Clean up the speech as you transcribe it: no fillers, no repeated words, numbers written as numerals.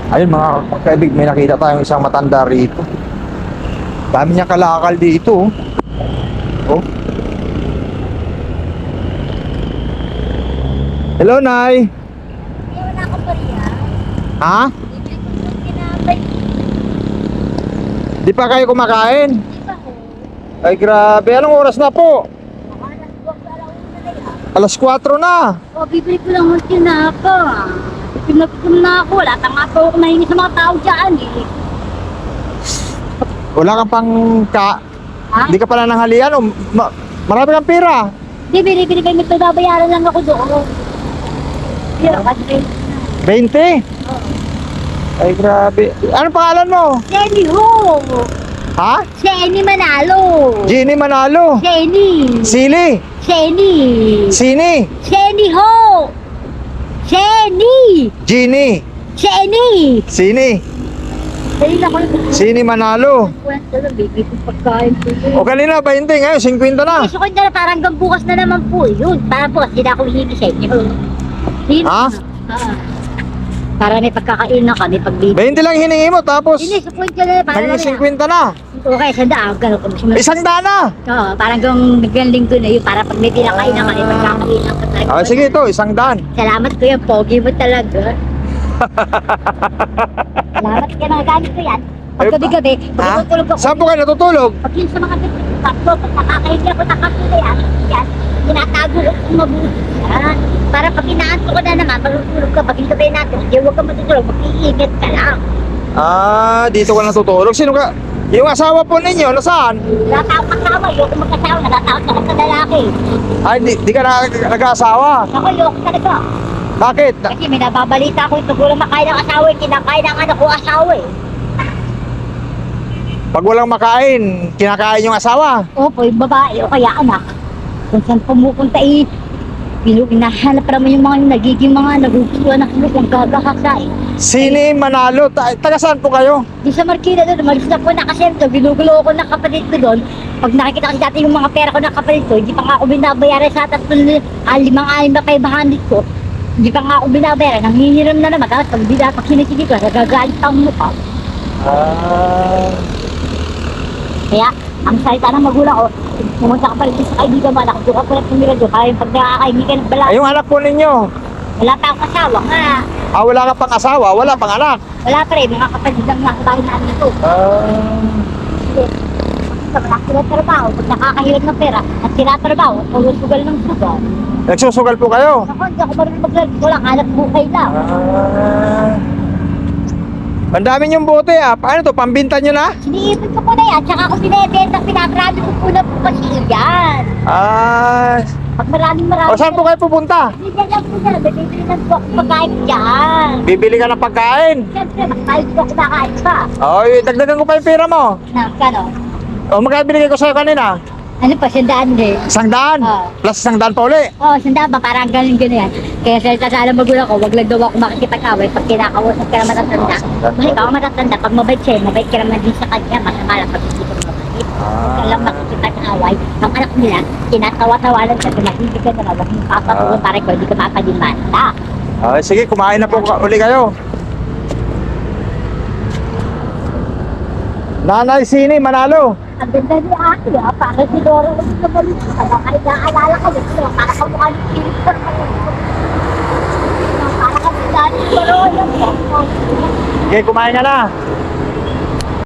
Ayun mga kaibig, may nakita tayong isang matanda rito. Dami niya kalakal dito. Oh. Hello, Nay. Wala ko pa rin. Ha? Bibili ko ng tinapay. Di pa kayo kumakain? Di ba ko? Ay grabe, anong oras na po? Alas 4 na. O, bibili ko lang ng tinapay. Pinapitum na ako. Wala tanga pa ako mahingi sa mga tao dyan eh. Wala kang pang Ha? Di ka pala nanghalian o marami kang pera. Di, bili-bili kayo. May babayaran lang ako doon. Pero, kasi 20? Ay grabe. Anong pangalan mo? Jenny Ho! Ha? Jenny Manalo! Jenny Manalo. Jenny! Sili. Jenny! Sini. Jenny Ho! Jenny! Jenny. Jenny! Sini. Dali lang ko lang. Sini Manalo. Kwento lang, baby, kung pagkain ko yun. O kanina 20, ngayon 50 na. Gusto ko na parang hanggang bukas na naman po yun. Para bukas, hindi na ako hihingi sa inyo. Hindi Ha? Para may pagkakain na kami pag baby. 20 lang hiningi mo tapos Hindi, sa point ka na. Para naging na. 50 na. Okay, sandaan. Gano'n ko. Isang daan na. Oo, parang hanggang naglang linggo na yun. Para pag may pinakain na kami, pagkakain na kami. Ah, sige ito, isang daan. Salamat ko yan, pogi mo talaga. Salamat ka na, gamit ko yan. Pag gabi-gabi, Ha? pag tutulog ako. Saan po kayo natutulog? Pag yun sa mga tatlo, pag nakakahiga ko ng kape na yan, tinatago ko kung mabuti yan. Para pag inaanto ko na naman, matutulog ka, pag hintabay natin, hindi huwag ka matutulog, mag-iingat ka lang. Ah, dito ka natutulog. Sino ka? Yung asawa po ninyo, nasaan? Natatakot kasama, ayoko magkasawa, natatakot ako sa lalaki. Ay, di ka nag-aasawa. Ako, ayoko talaga. Bakit? Kasi may nababalita ako, siguro makain ng asawa, kinakain ng anak ko asawa eh. Pag walang makain, kinakain yung asawa. Opo, yung babae o kaya anak. Kung saan pumupunta hinahanap naman yung mga nagiging mga nagugustuhan ng kulok kung gagahasa eh. Sini Manalo. Taga saan po kayo? Di sa Marikina doon, malis na po nakasento, ginugulo ko ng kapatid ko doon. Pag nakikita kasi dati yung mga pera ko ng kapatid ko, hindi pa nga ako binabayaran sa 5-6 na 500 ko. Hindi pa nga ako binabayaran, nanghihiram na naman. Tapos pag hindi dapat sinisigit ko, nagagalit ang mukha. Kaya, ang salita ng magulang ko, pumunta ka pa rin sa kaibigan mo, anak, doon ka pa rin tumira doon, para yung pag nakakahingi ka ng bala. Ay, yung anak po ninyo. Wala pa akong asawa nga. Ah, wala ka pang asawa, wala pang anak. Wala pa rin, mga kapatid lang nga sa bahay namin ito. Pag nakakiratrabaho, pag nakakahirap ng pera, at tinatrabaho, sugal ng sugal. Nagsusugal po kayo. Ako, hindi ako marunong maglag, walang hanap bukay lang. Ang dami niyong bote ah. Paano to? Pambinta nyo na? Siniipit ko po na yan, tsaka ako binibenta, pinagrami ko po na po kasi yan. Ah. Pag maraming O saan po kayo pupunta? Hindi lang po na, bibili lang po ako pagkain dyan. Bibili ka ng pagkain. Siyempre, makakain ko ako nakain pa. Oy, dagdagan ko pa yung pera mo. Na, kano? O, magkano binigay ko sa'yo kanina? Ano pa, sandaan din. 100. Oo. Plus 100 pa uli. Oo, sandaan ba? Parang galing ganyan. Kaya salita sa alam magulang ko, wag lang daw ako makikipag-away pag kinakausap ka na matatanda. Mahal ka ako matatanda, pag mabait siya, mabait ka naman din sa kanya, masama lang pag hindi ka mabait. Huwag ka lang makikipag-away. Ang anak nila, kinatawa-tawanan ka, pinahindi ka naman, wag mong papatuwa para ikaw, hindi ka mapadimanda. Okay, sige, kumain na po uli kayo. Nanay Sini Manalo. Ang ganda ni Ate, ha? Para si Dora lang sa balik. Kaya kahit naaalala ka yun, para ka mukha ni Philip. Para ka si Daddy Dora. Okay, kumain ka na.